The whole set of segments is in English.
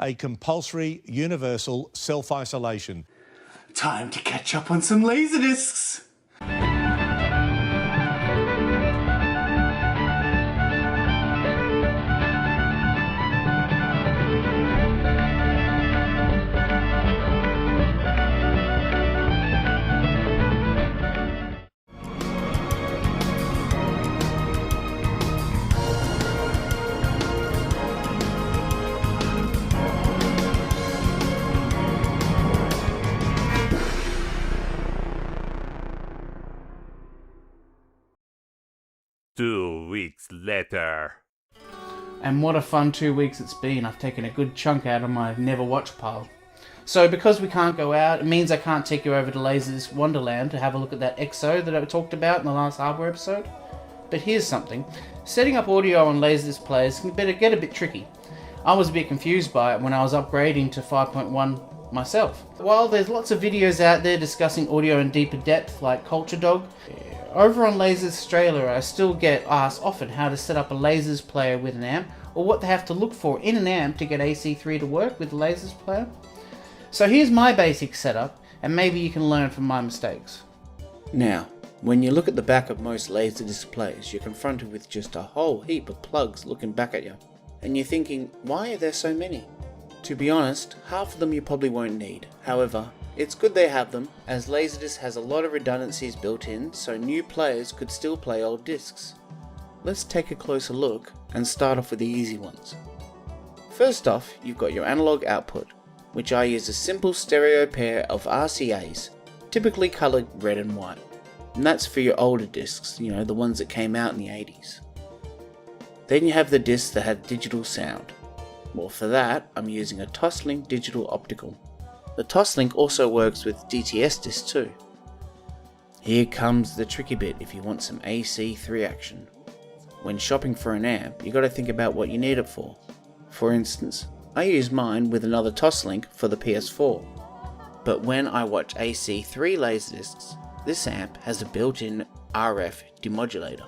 a compulsory universal self-isolation. Time to catch up on some Laserdiscs! Two weeks later. And what a fun 2 weeks it's been. I've taken a good chunk out of my never watch pile. So because we can't go out, it means I can't take you over to Laserdisc Wonderland to have a look at that EXO that I talked about in the last hardware episode. But here's something. Setting up audio on Laserdisc players can get a bit tricky. I was a bit confused by it when I was upgrading to 5.1 myself. While there's lots of videos out there discussing audio in deeper depth like Culture Dog, over on Lasers Australia I still get asked often how to set up a Lasers player with an amp, or what they have to look for in an amp to get AC3 to work with the Lasers player. So here's my basic setup, and maybe you can learn from my mistakes. Now, when you look at the back of most Laserdisc players, you're confronted with just a whole heap of plugs looking back at you. And you're thinking, why are there so many? To be honest, half of them you probably won't need. However, it's good they have them, as Laserdisc has a lot of redundancies built in, so new players could still play old discs. Let's take a closer look and start off with the easy ones. First off, you've got your analog output, which I use a simple stereo pair of RCAs, typically coloured red and white. And that's for your older discs, you know, the ones that came out in the 80s. Then you have the discs that have digital sound. Well, for that, I'm using a Toslink digital optical. The Toslink also works with DTS discs too. Here comes the tricky bit if you want some AC3 action. When shopping for an amp, you gotta think about what you need it for. For instance, I use mine with another Toslink for the PS4. But when I watch AC3 Laserdiscs, this amp has a built-in RF demodulator.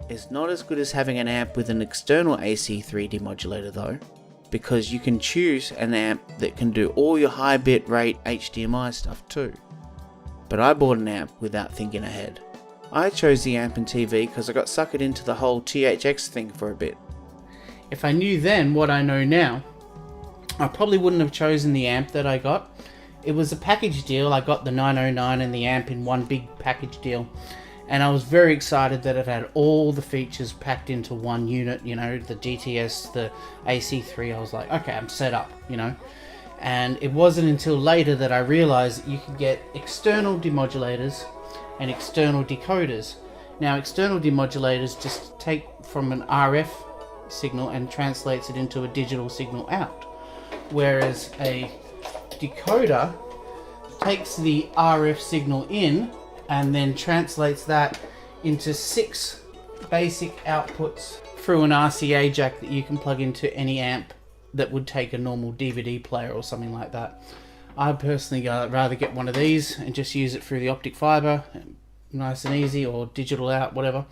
It's not as good as having an amp with an external AC3 demodulator though, because you can choose an amp that can do all your high bit rate HDMI stuff too. But I bought an amp without thinking ahead. I chose the amp and TV because I got suckered into the whole THX thing for a bit. If I knew then what I know now, I probably wouldn't have chosen the amp that I got. It was a package deal. I got the 909 and the amp in one big package deal. And I was very excited that it had all the features packed into one unit, you know, the DTS, the AC3. I was like, okay, I'm set up, you know. And it wasn't until later that I realized that you could get external demodulators and external decoders. Now, external demodulators just take from an RF signal and translates it into a digital signal out. Whereas a decoder takes the RF signal in and then translates that into 6 basic outputs through an RCA jack that you can plug into any amp that would take a normal DVD player or something like that. I personally rather get one of these and just use it through the optic fiber, nice and easy, or digital out, whatever.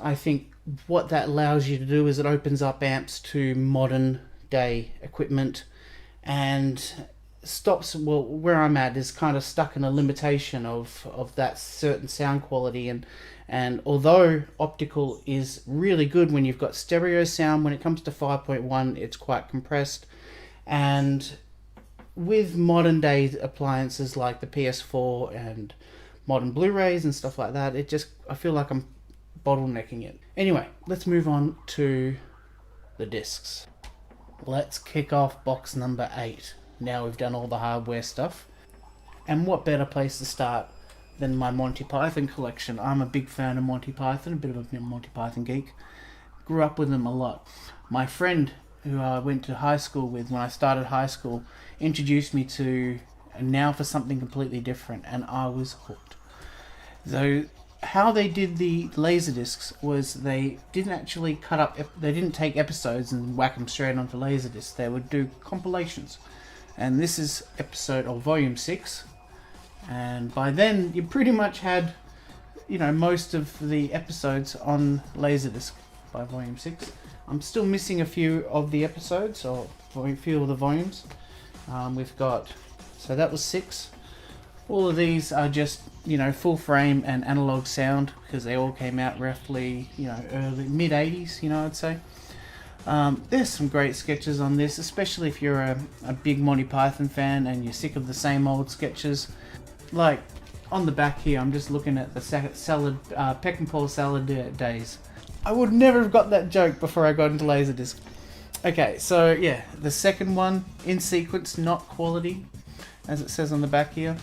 I think what that allows you to do is it opens up amps to modern day equipment and stops, well, where I'm at is kind of stuck in a limitation of that certain sound quality, and although optical is really good when you've got stereo sound, when it comes to 5.1 it's quite compressed, and with modern day appliances like the PS4 and modern Blu-rays and stuff like that, I feel like I'm bottlenecking it. Anyway, let's move on to the discs. Let's kick off box number 8. Now we've done all the hardware stuff. And what better place to start than my Monty Python collection. I'm a big fan of Monty Python, a bit of a Monty Python geek. Grew up with them a lot. My friend, who I went to high school with when I started high school, introduced me to Now for something completely different, and I was hooked. So how they did the Laserdiscs was they didn't actually they didn't take episodes and whack them straight onto Laserdiscs. They would do compilations. And this is episode or volume 6, and by then you pretty much had, you know, most of the episodes on Laserdisc by volume 6. I'm still missing a few of the episodes, or a few of the volumes. We've got, so that was 6. All of these are just, you know, full frame and analog sound, because they all came out roughly, you know, early, mid-80s, you know, I'd say. There's some great sketches on this, especially if you're a big Monty Python fan and you're sick of the same old sketches. Like, on the back here, I'm just looking at the Peck and Paul salad days. I would never have got that joke before I got into Laserdisc. Okay, so yeah, the second one, in sequence, not quality, as it says on the back here,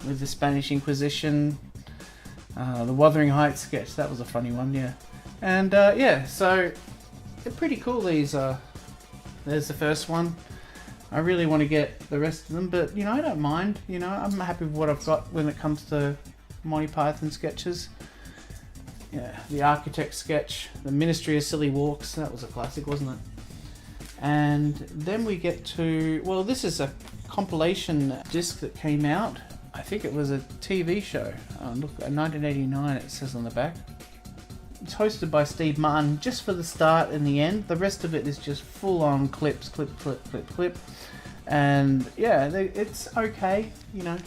with the Spanish Inquisition, the Wuthering Heights sketch, that was a funny one, yeah. And yeah, so they're pretty cool, these. There's the first one. I really want to get the rest of them, but you know, I don't mind. You know, I'm happy with what I've got when it comes to Monty Python sketches. Yeah, the Architect sketch, the Ministry of Silly Walks, that was a classic, wasn't it? And then we get to, well, this is a compilation disc that came out. I think it was a TV show. Look, 1989 it says on the back. It's hosted by Steve Martin, just for the start and the end. The rest of it is just full-on clips, clip, clip, clip, clip. And yeah, it's okay, you know.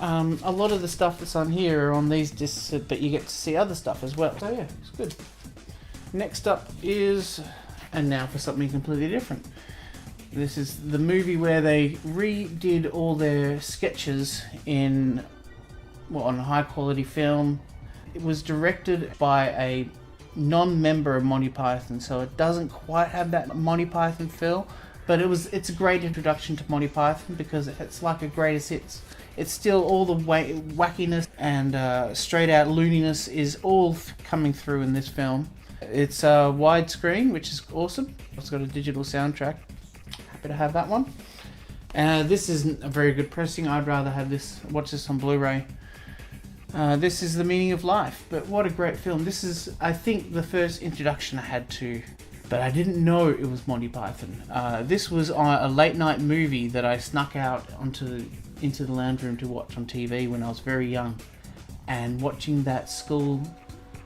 A lot of the stuff that's on here are on these discs, but you get to see other stuff as well. So yeah, it's good. Next up is, and now for something completely different. This is the movie where they redid all their sketches in, well, on a high quality film. It was directed by a non-member of Monty Python, so it doesn't quite have that Monty Python feel, but it's a great introduction to Monty Python because it's like a greatest hits. It's still all the wackiness and straight out looniness is all coming through in this film. It's widescreen, which is awesome. It's got a digital soundtrack. Happy to have that one. This isn't a very good pressing. I'd rather have this, watch this on Blu-ray. This is The Meaning of Life, but what a great film. This is, I think, the first introduction I had to, but I didn't know it was Monty Python. This was a late night movie that I snuck out into the lounge room to watch on TV when I was very young, and watching that school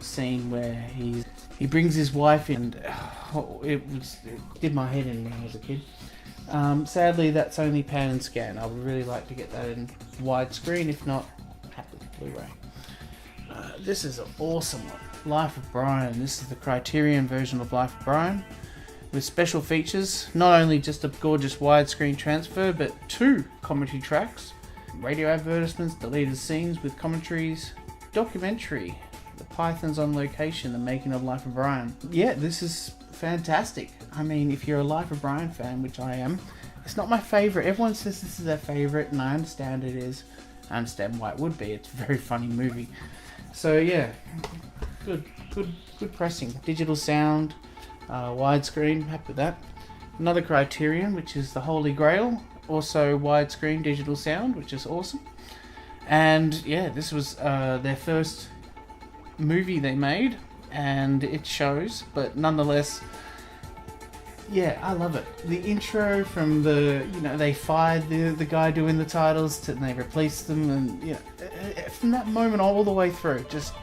scene where he brings his wife in, and it did my head in when I was a kid. Sadly, that's only pan and scan. I would really like to get that in widescreen, if not, happily Blu-ray. This is an awesome one. Life of Brian. This is the Criterion version of Life of Brian, with special features. Not only just a gorgeous widescreen transfer, but 2 commentary tracks, radio advertisements, deleted scenes with commentaries, documentary, the Pythons on location, the making of Life of Brian. Yeah, this is fantastic. I mean, if you're a Life of Brian fan, which I am, it's not my favourite. Everyone says this is their favourite, and I understand it is. I understand why it would be. It's a very funny movie. So yeah, good pressing. Digital sound, widescreen, happy with that. Another Criterion, which is the Holy Grail, also widescreen digital sound, which is awesome. And yeah, this was their first movie they made, and it shows, but nonetheless, yeah, I love it. The intro from they fired the guy doing the titles, and they replaced them, and from that moment all the way through, just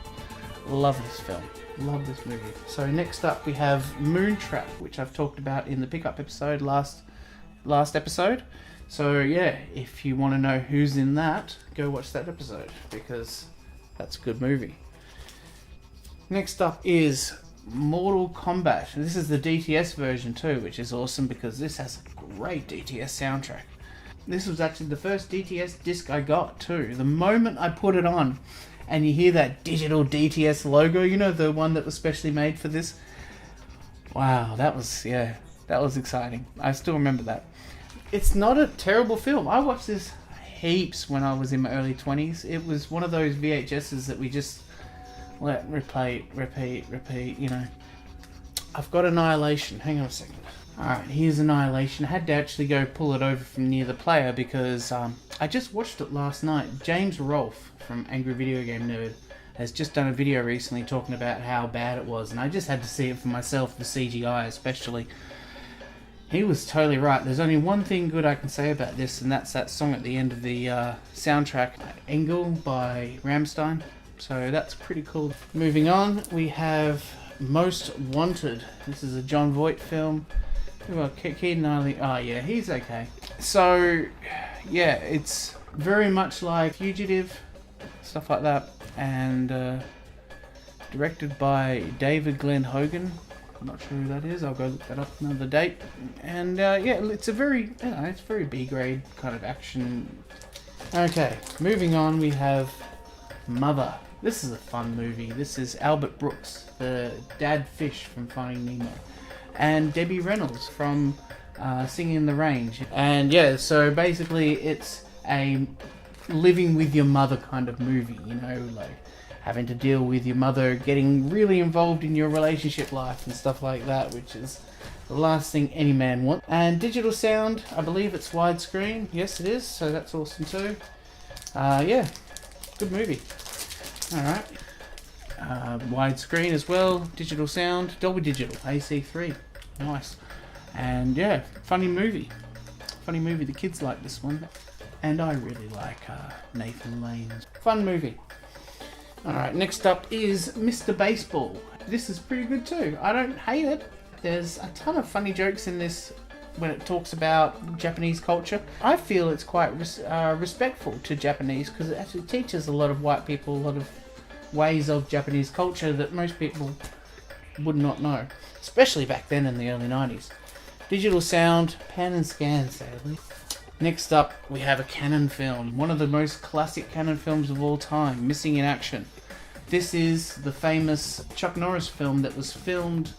love this film. Love this movie. So next up we have Moontrap, which I've talked about in the pickup episode last episode. So yeah, if you want to know who's in that, go watch that episode, because that's a good movie. Next up is Mortal Kombat. This is the DTS version too, which is awesome because this has a great DTS soundtrack. This was actually the first DTS disc I got too. The moment I put it on and you hear that digital DTS logo, you know, the one that was specially made for this. Wow, that was exciting. I still remember that. It's not a terrible film. I watched this heaps when I was in my early 20s. It was one of those VHSs that we just let repeat, you know. I've got Annihilation. Hang on a second. Alright, here's Annihilation. I had to actually go pull it over from near the player because I just watched it last night. James Rolfe from Angry Video Game Nerd has just done a video recently talking about how bad it was, and I just had to see it for myself, the CGI especially. He was totally right. There's only one thing good I can say about this, and that's that song at the end of the soundtrack, Engel by Rammstein. So that's pretty cool. Moving on, we have Most Wanted. This is a John Voight film. Well, Keaton Knightley. Oh yeah, he's okay. So, yeah, it's very much like Fugitive, stuff like that, and directed by David Glenn Hogan. I'm not sure who that is. I'll go look that up another date. And yeah, it's a very, it's very B-grade kind of action. Okay, moving on, we have Mother. This is a fun movie. This is Albert Brooks, the dad fish from Finding Nemo, and Debbie Reynolds from Singing in the Rain. And yeah, so basically it's a living with your mother kind of movie, you know, like having to deal with your mother getting really involved in your relationship life and stuff like that, which is the last thing any man wants. And digital sound, I believe it's widescreen. Yes, it is, so that's awesome too. Yeah, good movie. Alright. Widescreen as well, digital sound, Dolby Digital, AC3. Nice. And yeah, funny movie. Funny movie, the kids like this one. And I really like Nathan Lane's. Fun movie. Alright, next up is Mr. Baseball. This is pretty good too. I don't hate it. There's a ton of funny jokes in this when it talks about Japanese culture. I feel it's quite respectful to Japanese because it actually teaches a lot of white people a lot of ways of Japanese culture that most people would not know. Especially back then in the early 90s. Digital sound, pan and scan sadly. Next up, we have a Cannon film. One of the most classic Cannon films of all time, Missing in Action. This is the famous Chuck Norris film that was filmed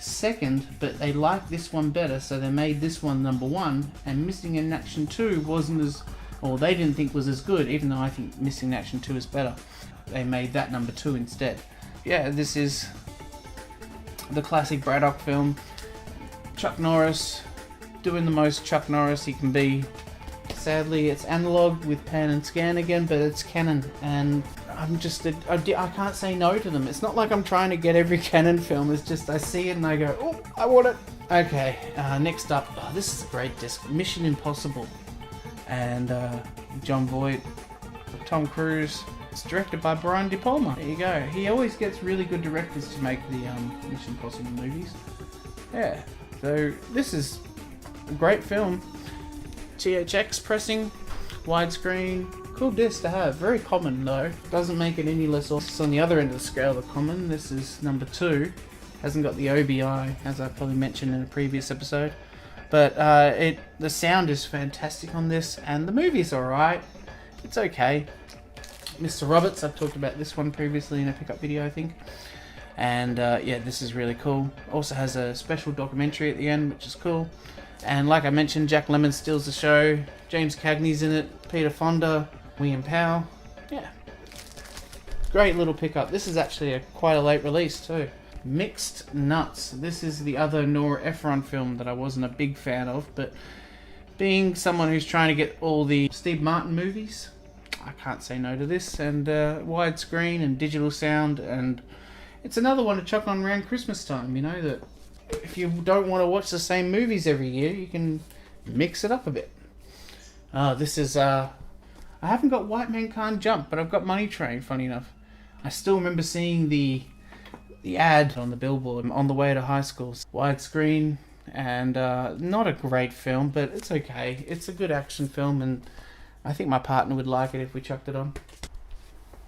second, but they liked this one better, so they made this one number one, and Missing in Action 2 wasn't as, or they didn't think was as good, even though I think Missing in Action 2 is better. They made that number 2 instead. Yeah, this is the classic Braddock film. Chuck Norris doing the most Chuck Norris he can be. Sadly, it's analog with pan and scan again, but it's Canon, and I can't say no to them. It's not like I'm trying to get every Canon film, it's just I see it and I go, oh, I want it. Okay, next up, this is a great disc, Mission Impossible, and John Voight, Tom Cruise. It's directed by Brian De Palma. There you go. He always gets really good directors to make the Mission Impossible movies. Yeah, so this is a great film. THX pressing, widescreen, cool disc to have. Very common though. Doesn't make it any less awesome. It's on the other end of the scale of common. This is number 2. Hasn't got the OBI, as I probably mentioned in a previous episode. But the sound is fantastic on this, and the movie's alright. It's okay. Mr. Roberts, I've talked about this one previously in a pickup video, I think. And yeah, this is really cool. Also has a special documentary at the end, which is cool. And like I mentioned, Jack Lemmon steals the show. James Cagney's in it. Peter Fonda, William Powell. Yeah, great little pickup. This is actually quite a late release too. Mixed Nuts. This is the other Nora Ephron film that I wasn't a big fan of, but being someone who's trying to get all the Steve Martin movies, I can't say no to this. And widescreen and digital sound, and it's another one to chuck on around Christmas time, you know, that if you don't want to watch the same movies every year, you can mix it up a bit. This is, I haven't got White Man Can't Jump, but I've got Money Train, funny enough. I still remember seeing the ad on the billboard on the way to high school. Widescreen, and not a great film, but it's okay. It's a good action film, and I think my partner would like it if we chucked it on.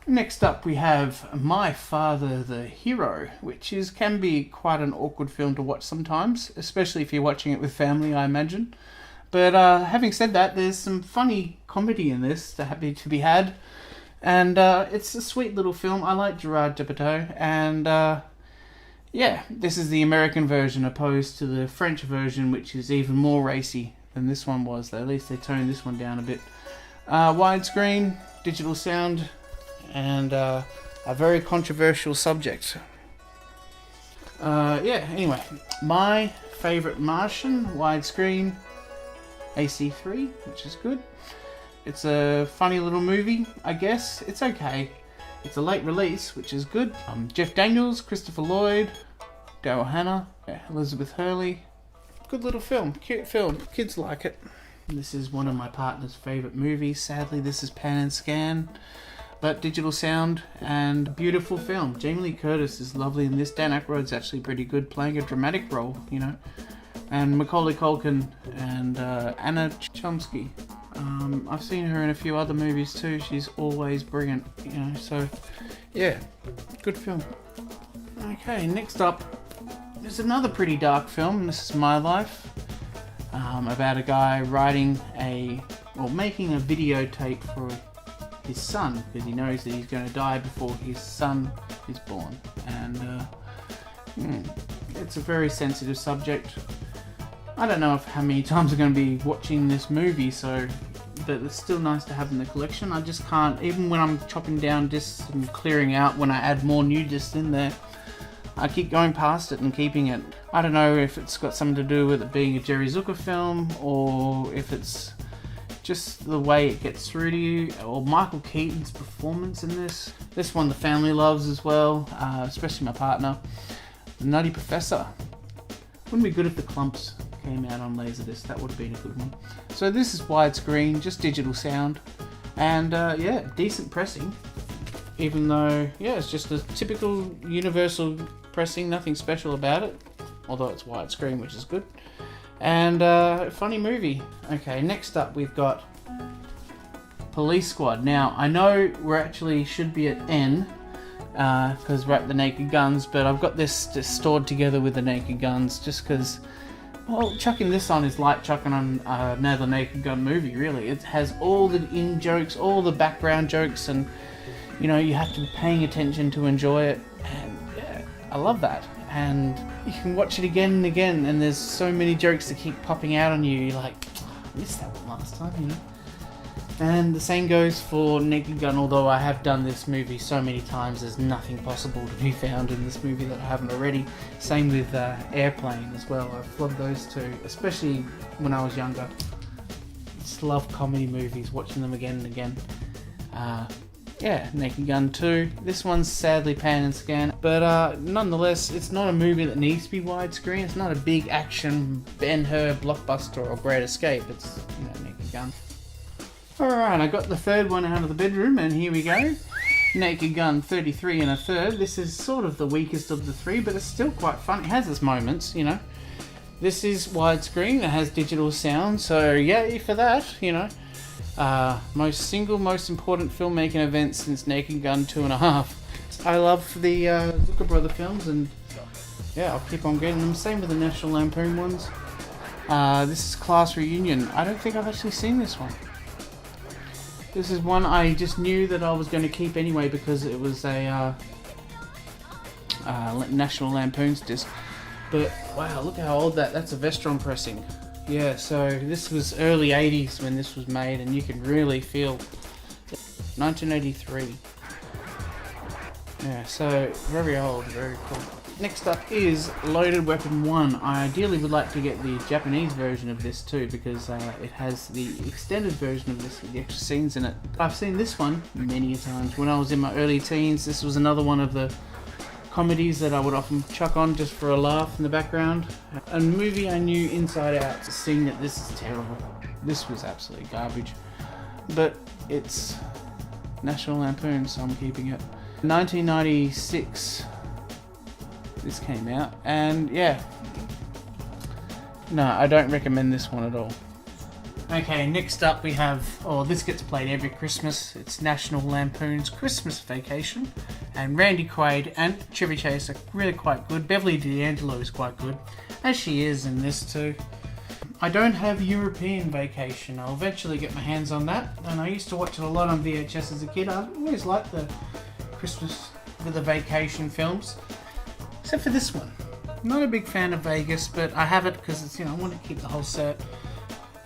Next up we have My Father the Hero, which can be quite an awkward film to watch sometimes, especially if you're watching it with family, I imagine. But having said that, there's some funny comedy in this to be had, and it's a sweet little film. I like Gerard Depardieu, and yeah, this is the American version opposed to the French version, which is even more racy than this one was. At least they toned this one down a bit. Widescreen, digital sound, and a very controversial subject. Yeah, anyway, my favourite Martian, widescreen, AC3, which is good. It's a funny little movie, I guess. It's okay. It's a late release, which is good. Jeff Daniels, Christopher Lloyd, Daryl Hannah, Elizabeth Hurley. Good little film, cute film. Kids like it. This is one of my partner's favourite movies. Sadly, this is pan and scan. but digital sound and beautiful film. Jamie Lee Curtis is lovely in this. Dan Aykroyd's actually pretty good, playing a dramatic role, you know. And Macaulay Culkin and Anna Chomsky. I've seen her in a few other movies too. She's always brilliant, you know. So, yeah, good film. Okay, next up, there's another pretty dark film. This is My Life, about a guy making a videotape for his son because he knows that he's going to die before his son is born, and it's a very sensitive subject. I don't know how many times I'm going to be watching this movie, but it's still nice to have in the collection. I just can't, even when I'm chopping down discs and clearing out when I add more new discs in there, I keep going past it and keeping it. I don't know if it's got something to do with it being a Jerry Zucker film, or if it's just the way it gets through to you, or Michael Keaton's performance in this. This one the family loves as well, especially my partner. The Nutty Professor. Wouldn't be good if the Clumps came out on Laserdisc. That would have been a good one. So this is widescreen, just digital sound, and yeah, decent pressing. Even though, yeah, it's just a typical Universal pressing, nothing special about it. Although it's widescreen, which is good. And funny movie. Okay, next up we've got Police Squad. Now, I know we're actually should be at N, because we're at the Naked Guns, but I've got this just stored together with the Naked Guns just because, well, chucking this on is like chucking on another Naked Gun movie, really. It has all the in-jokes, all the background jokes, and, you know, you have to be paying attention to enjoy it, and yeah, I love that. And you can watch it again and again, and there's so many jokes that keep popping out on you. You're like, I missed that one last time, you know. And the same goes for Naked Gun, although I have done this movie so many times, there's nothing possible to be found in this movie that I haven't already. Same with Airplane as well. I've loved those two, especially when I was younger. Just love comedy movies, watching them again and again. Yeah, Naked Gun 2. This one's sadly pan and scan, but nonetheless, it's not a movie that needs to be widescreen. It's not a big action Ben-Hur blockbuster or Great Escape. It's, you know, Naked Gun. Alright, I got the third one out of the bedroom, and here we go. Naked Gun 33 1/3. This is sort of the weakest of the three, but it's still quite fun. It has its moments, you know. This is widescreen. It has digital sound, so yay for that, you know. Most important filmmaking event since Naked Gun 2.5. I love the Zucker Brother films, and yeah, I'll keep on getting them. Same with the National Lampoon ones. This is Class Reunion. I don't think I've actually seen this one. This is one I just knew that I was going to keep anyway because it was a National Lampoon's disc. But wow, look how old that's a Vestron pressing. Yeah, so this was early 80s when this was made, and you can really feel 1983. Yeah, so very old, very cool. Next up is Loaded Weapon 1. I ideally would like to get the Japanese version of this too, because it has the extended version of this with the extra scenes in it. I've seen this one many times. When I was in my early teens, this was another one of the comedies that I would often chuck on just for a laugh in the background. A movie I knew inside out, seeing that this is terrible. This was absolutely garbage. But it's National Lampoon, so I'm keeping it. 1996 this came out, and yeah. No, I don't recommend this one at all. Okay, next up we have, this gets played every Christmas. It's National Lampoon's Christmas Vacation, and Randy Quaid and Chevy Chase are really quite good. Beverly D'Angelo is quite good, as she is in this too. I don't have European Vacation. I'll eventually get my hands on that, and I used to watch it a lot on VHS as a kid. I always liked the Christmas with the vacation films, except for this one. I'm not a big fan of Vegas, but I have it because it's, you know, I want to keep the whole set.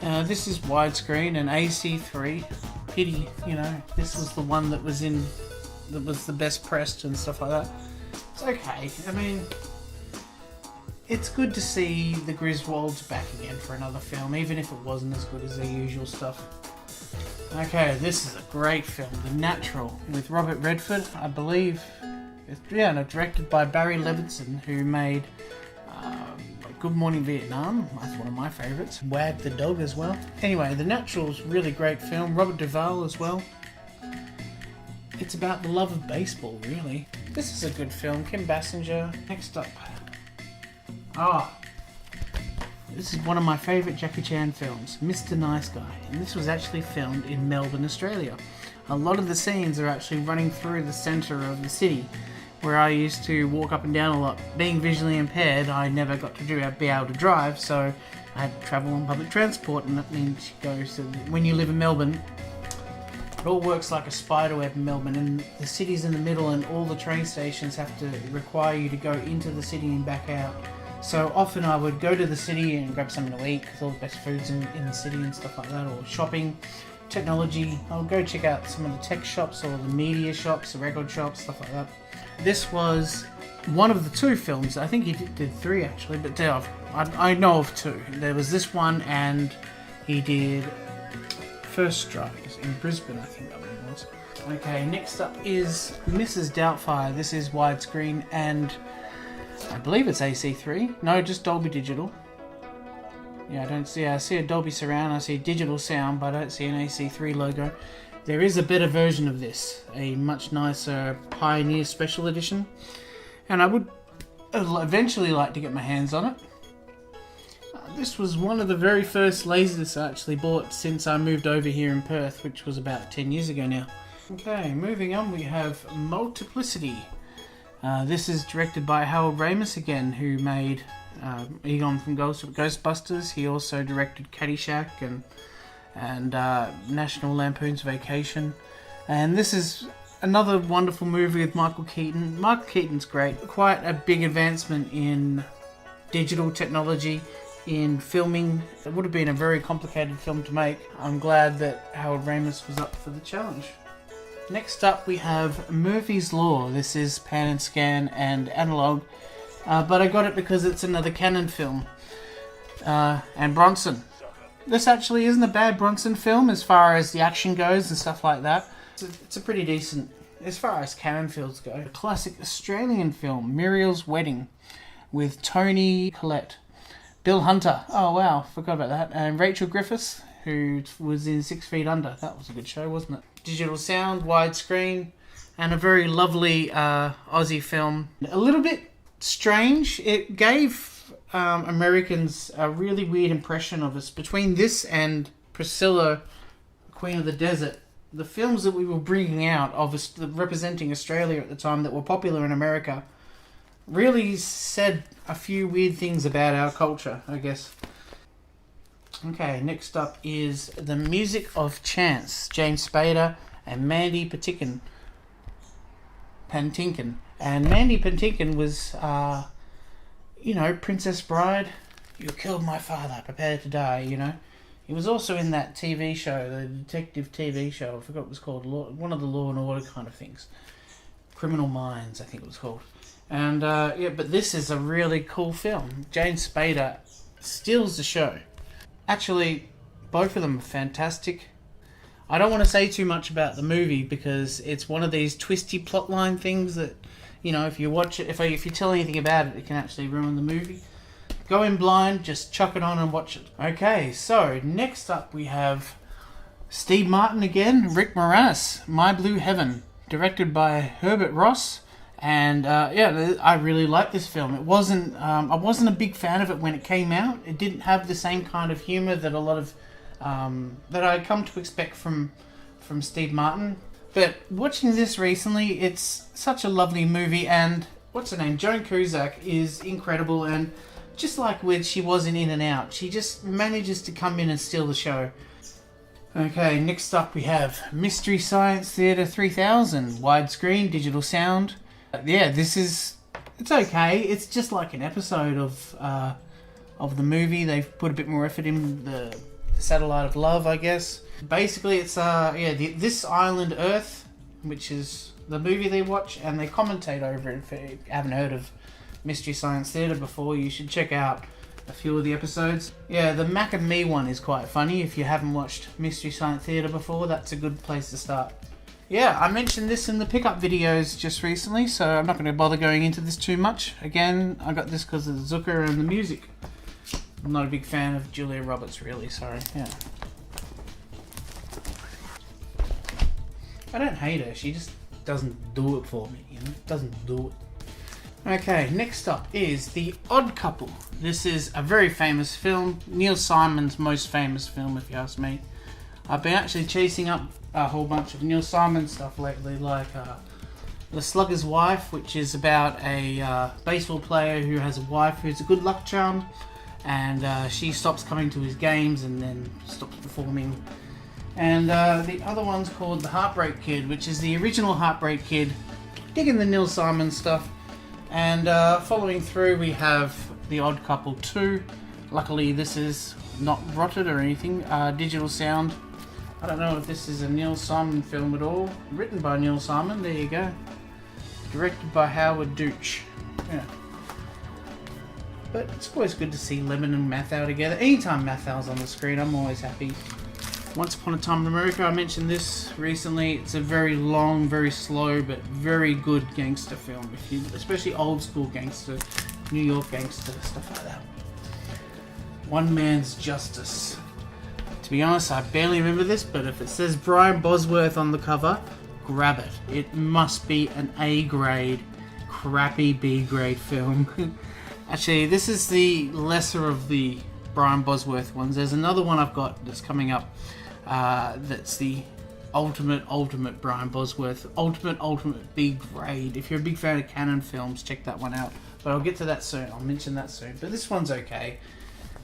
This is widescreen and AC3. Pity, you know, this was the one that was the best pressed and stuff like that. It's okay. I mean, it's good to see the Griswolds back again for another film, even if it wasn't as good as their usual stuff. Okay, this is a great film, The Natural, with Robert Redford, I believe. Directed by Barry Levinson, who made Good Morning Vietnam. That's one of my favourites. Wag the Dog as well. Anyway, The Natural's a really great film. Robert Duvall as well. It's about the love of baseball, really. This is a good film. Kim Basinger. Next up. This is one of my favourite Jackie Chan films, Mr. Nice Guy. And this was actually filmed in Melbourne, Australia. A lot of the scenes are actually running through the centre of the city, where I used to walk up and down a lot. Being visually impaired, I never got to be able to drive, so I had to travel on public transport, and that means you go. So when you live in Melbourne, it all works like a spiderweb in Melbourne, and the city's in the middle, and all the train stations have to require you to go into the city and back out. So often I would go to the city and grab something to eat, because all the best food's in the city and stuff like that, or shopping, technology. I would go check out some of the tech shops or the media shops, the record shops, stuff like that. This was one of the 2 films. I think he did 3 actually, but I know of 2. There was this one, and he did First Strikers in Brisbane, I think that one was. Okay, next up is Mrs. Doubtfire. This is widescreen, and I believe it's AC3. No, just Dolby Digital. Yeah, I see a Dolby Surround, I see digital sound, but I don't see an AC3 logo. There is a better version of this, a much nicer Pioneer Special Edition, and I would eventually like to get my hands on it. This was one of the very first Laserdiscs I actually bought since I moved over here in Perth, which was about 10 years ago now. Okay, moving on, we have Multiplicity. This is directed by Harold Ramis again, who made Egon from Ghostbusters. He also directed Caddyshack and National Lampoon's Vacation. And this is another wonderful movie with Michael Keaton. Michael Keaton's great. Quite a big advancement in digital technology, in filming. It would have been a very complicated film to make. I'm glad that Harold Ramis was up for the challenge. Next up we have Murphy's Law. This is pan and scan and analog, but I got it because it's another Canon film. And Bronson. This actually isn't a bad Bronson film as far as the action goes and stuff like that. It's a pretty decent, as far as Canon films go. A classic Australian film, Muriel's Wedding, with Tony Collette. Bill Hunter. Oh wow, forgot about that. And Rachel Griffiths, who was in 6 Feet Under. That was a good show, wasn't it? Digital sound, widescreen, and a very lovely Aussie film. A little bit strange. It gave Americans a really weird impression of us. Between this and Priscilla, Queen of the Desert, the films that we were bringing out of us, representing Australia at the time that were popular in America, really said a few weird things about our culture, I guess. Okay, next up is The Music of Chance, James Spader and Mandy Patinkin. And Mandy Patinkin was, Princess Bride. You killed my father, prepare to die, He was also in that TV show, the detective TV show, I forgot what it was called, one of the Law and Order kind of things. Criminal Minds, I think it was called. And, but this is a really cool film. James Spader steals the show. Actually, both of them are fantastic. I don't want to say too much about the movie because it's one of these twisty plotline things that, if you watch it, if you tell anything about it, it can actually ruin the movie. Go in blind, just chuck it on and watch it. Okay, so next up we have Steve Martin again, Rick Moranis, My Blue Heaven, directed by Herbert Ross. And I really like this film. I wasn't a big fan of it when it came out. It didn't have the same kind of humour that a lot of that I come to expect from Steve Martin. But watching this recently, it's such a lovely movie. And what's her name? Joan Cusack is incredible. And just like she was in In and Out, she just manages to come in and steal the show. Okay, next up we have Mystery Science Theater 3000, widescreen, digital sound. Yeah, it's okay. It's just like an episode of the movie. They've put a bit more effort in the Satellite of Love, I guess. Basically, it's This Island Earth, which is the movie they watch, and they commentate over it. If you haven't heard of Mystery Science Theater before, you should check out a few of the episodes. Yeah, the Mac and Me one is quite funny. If you haven't watched Mystery Science Theater before, that's a good place to start. Yeah, I mentioned this in the pickup videos just recently, so I'm not going to bother going into this too much. Again, I got this because of the Zucker and the music. I'm not a big fan of Julia Roberts, really, sorry. Yeah. I don't hate her, she just doesn't do it for me, you know, it doesn't do it. Okay, next up is The Odd Couple. This is a very famous film, Neil Simon's most famous film if you ask me. I've been actually chasing up a whole bunch of Neil Simon stuff lately, like The Slugger's Wife, which is about a baseball player who has a wife who's a good luck charm, and she stops coming to his games and then stops performing. And the other one's called The Heartbreak Kid, which is the original Heartbreak Kid, digging the Neil Simon stuff. And following through we have The Odd Couple 2. Luckily this is not rotted or anything. Digital sound. I don't know if this is a Neil Simon film at all. Written by Neil Simon, there you go. Directed by Howard Deutsch. Yeah. But it's always good to see Lemon and Mathau together. Anytime Mathau's on the screen, I'm always happy. Once Upon a Time in America, I mentioned this recently. It's a very long, very slow, but very good gangster film. If you, especially old school gangster, New York gangster, stuff like that. One Man's Justice. To be honest, I barely remember this, but if it says Brian Bosworth on the cover, grab it. It must be an A-grade, crappy B-grade film. Actually, this is the lesser of the Brian Bosworth ones. There's another one I've got that's coming up. That's the ultimate Brian Bosworth, ultimate B grade. If you're a big fan of Canon films, check that one out. But I'll get to that soon. I'll mention that soon. But this one's okay.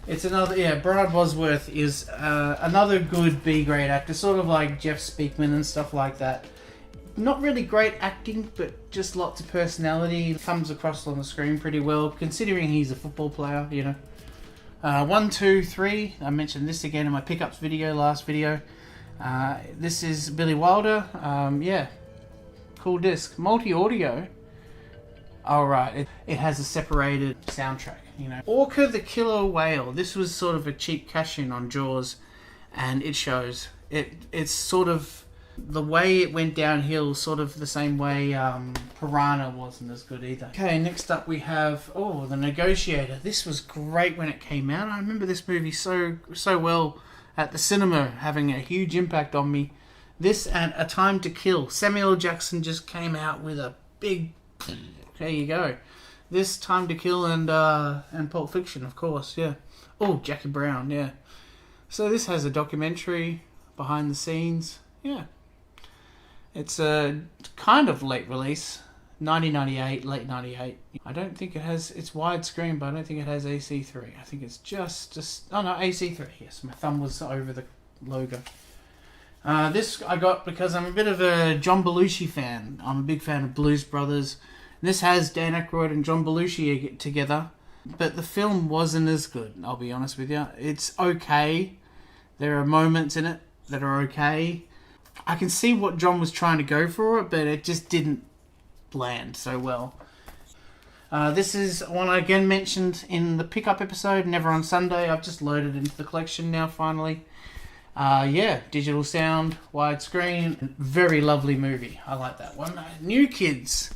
It's another, yeah. Brian Bosworth is another good B grade actor, sort of like Jeff Speakman and stuff like that. Not really great acting, but just lots of personality. Comes across on the screen pretty well, considering he's a football player, you know. 1, 2, 3. I mentioned this again in my pickups video, last video. This is Billy Wilder. Yeah, cool disc. Multi-audio. Alright, it has a separated soundtrack, you know. Orca the Killer Whale. This was sort of a cheap cash-in on Jaws, and it shows. It's sort of the way it went downhill, sort of the same way Piranha wasn't as good either. Okay, next up we have The Negotiator. This was great when it came out. I remember this movie so well at the cinema, having a huge impact on me. This and A Time to Kill. Samuel L. Jackson just came out with a big. There you go. This, Time to Kill, and Pulp Fiction, of course. Yeah. Oh, Jackie Brown. Yeah. So this has a documentary behind the scenes. Yeah. It's a kind of late release, 1998, late 98. I don't think it has, it's widescreen, but I don't think it has AC3. I think it's just oh no, AC3, yes, my thumb was over the logo. This I got because I'm a bit of a John Belushi fan. I'm a big fan of Blues Brothers. This has Dan Aykroyd and John Belushi together, but the film wasn't as good, I'll be honest with you. It's okay. There are moments in it that are okay. I can see what John was trying to go for it, but it just didn't land so well. This is one I again mentioned in the pickup episode, Never on Sunday. I've just loaded into the collection now, finally. Yeah, digital sound, widescreen, very lovely movie. I like that one. New Kids.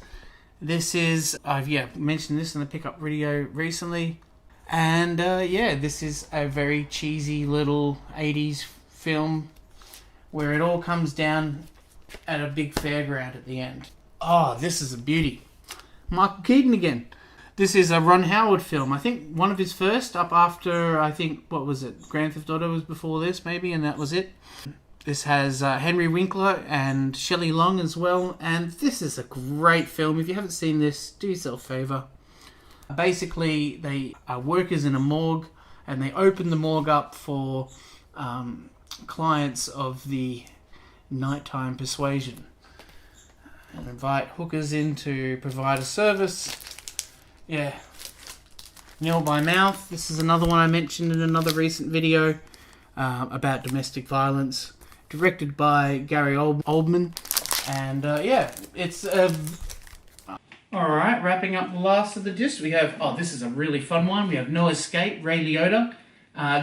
This is, I've mentioned this in the pickup video recently. And this is a very cheesy little 80s film where it all comes down at a big fairground at the end. Oh, this is a beauty. Michael Keaton again. This is a Ron Howard film. I think one of his first, up after, I think, what was it? Grand Theft Auto was before this, maybe, and that was it. This has Henry Winkler and Shelley Long as well, and this is a great film. If you haven't seen this, do yourself a favour. Basically, they are workers in a morgue, and they open the morgue up for clients of the nighttime persuasion and invite hookers in to provide a service. Yeah, Nil by Mouth. This is another one I mentioned in another recent video about domestic violence, directed by Gary Oldman. And it's alright, wrapping up the last of the discs. We have, this is a really fun one. We have No Escape, Ray Liotta.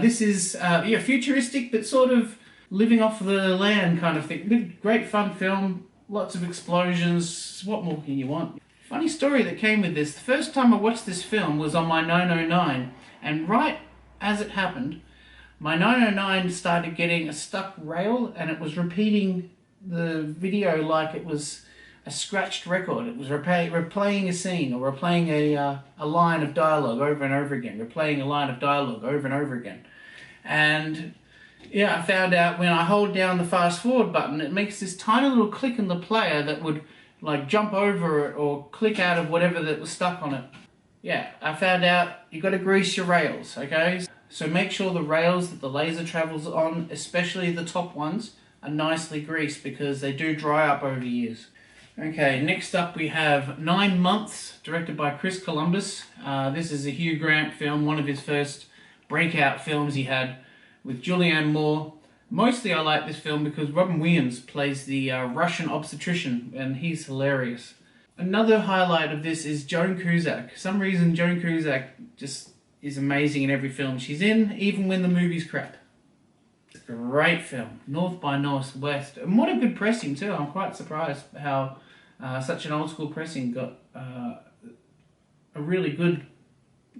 This is futuristic, but sort of living off the land kind of thing. Great fun film, lots of explosions. What more can you want? Funny story that came with this. The first time I watched this film was on my 909, and right as it happened, my 909 started getting a stuck rail, and it was repeating the video like it was a scratched record. It was replaying a scene or replaying a line of dialogue over and over again, replaying a line of dialogue over and over again. And yeah, I found out when I hold down the fast forward button, it makes this tiny little click in the player that would like jump over it or click out of whatever that was stuck on it. Yeah, I found out you got to grease your rails, okay? So make sure the rails that the laser travels on, especially the top ones, are nicely greased because they do dry up over years. Okay, next up we have 9 Months, directed by Chris Columbus. This is a Hugh Grant film, one of his first breakout films he had with Julianne Moore. Mostly I like this film because Robin Williams plays the Russian obstetrician and he's hilarious. Another highlight of this is Joan Cusack. For some reason Joan Cusack just is amazing in every film she's in, even when the movie's crap. It's a great film, North by Northwest. And what a good pressing too. I'm quite surprised how such an old school pressing got a really good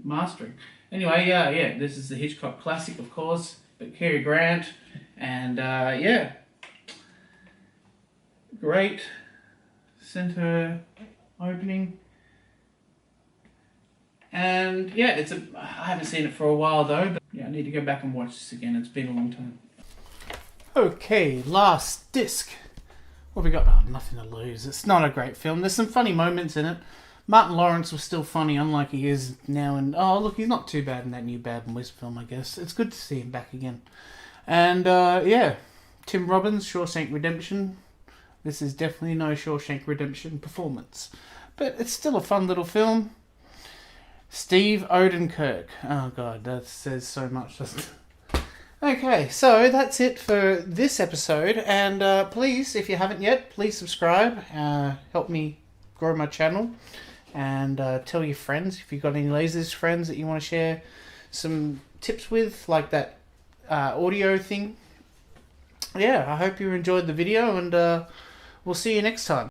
mastering. Anyway, yeah, this is the Hitchcock classic, of course, but Cary Grant, and yeah, great center opening. And yeah, I haven't seen it for a while though, but yeah, I need to go back and watch this again. It's been a long time. Okay, Last Disc. What have we got? Oh, Nothing to Lose. It's not a great film. There's some funny moments in it. Martin Lawrence was still funny, unlike he is now. And oh, look, he's not too bad in that new Bad and Wisp film, I guess. It's good to see him back again. And yeah, Tim Robbins, Shawshank Redemption. This is definitely no Shawshank Redemption performance, but it's still a fun little film. Steve Odenkirk. Oh god, that says so much, doesn't it? Okay, so that's it for this episode, and please, if you haven't yet, please subscribe. Help me grow my channel, and tell your friends if you've got any Laserdisc friends that you want to share some tips with, like that audio thing. Yeah, I hope you enjoyed the video, and we'll see you next time.